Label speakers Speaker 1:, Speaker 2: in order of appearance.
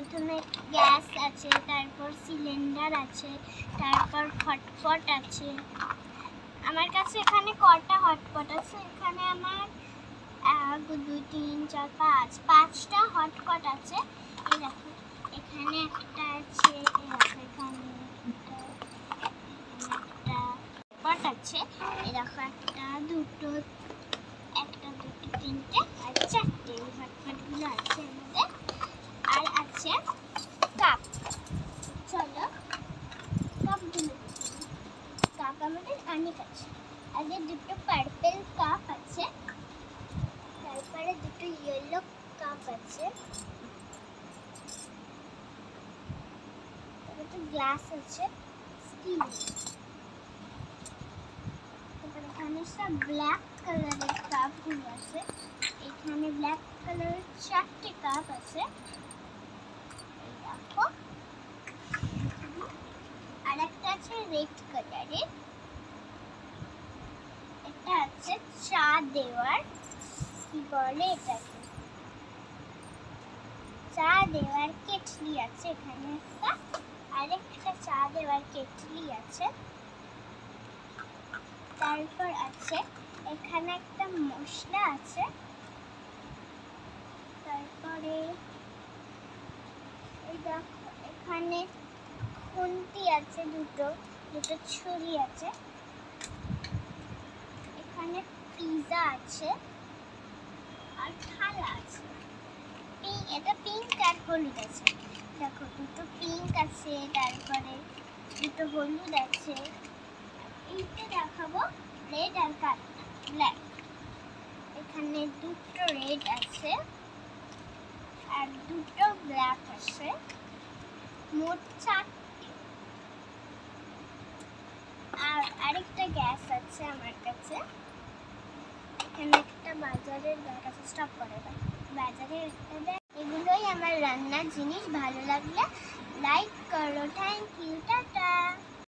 Speaker 1: প্রথমে গ্যাস আছে, তারপর সিলিন্ডার আছে, তারপর হটপট আছে। আমার কাছে এখানে কটা হটপট আছে? এখানে আমার 1 2 3 4 5টা হটপট আছে। এই দেখো এখানে একটা আছে, এই দেখো এখানে একটা পট আছে, এই দেখো একটা দুটো তিনটে আর চারটে হটপটগুলো আছে আমাদের। আর আছে কাপ। চলো কাপ আমাদের অনেক আছে। আগে দুটো পার্পল কাপ আছে, তারপরে দুটো ইয়েলো কাপ আছে, তারপরে গ্লাস আছে স্টিল। তারপরে এখানে সব ব্ল্যাক কালারের কাপগুলো আছে। এখানে ব্ল্যাক কালারের 4টে কাপ আছে, এই দেখো। আর একটা আছে রেড কালারের, এটা আছে চা দেওয়ার, কি বলে এটাকে, চা দেওয়ার কেটলি আছে এখানে একটা। আরেকটা চা দেওয়ার কেটলি আছে। তারপর আছে এখানে একটা মশলা আছে। তারপরে এই দেখো এখানে খুন্তি আছে, দুটো ছুরি আছে। এখানে পিজা আছে আর থালা আছে। এটা পিঙ্ক আর হলুদ আছে, দেখো দুটো পিঙ্ক আছে, তারপরে দুটো হলুদ আছে। এইটা দেখাবো রেড আর ব্ল্যাক। এখানে দুটো রেড আছে আর দুটো ব্ল্যাক আছে, মোট 4টে। আর আরেকটা গ্যাস আছে আমার কাছে। এখানে একটা বাজারের ব্যাগ আছে, স্টপ করে দাও, বাজারের একটা ব্যাগ। এগুলোই আমার রান্নার জিনিস। ভালো লাগলে লাইক করো। Thank you, tata.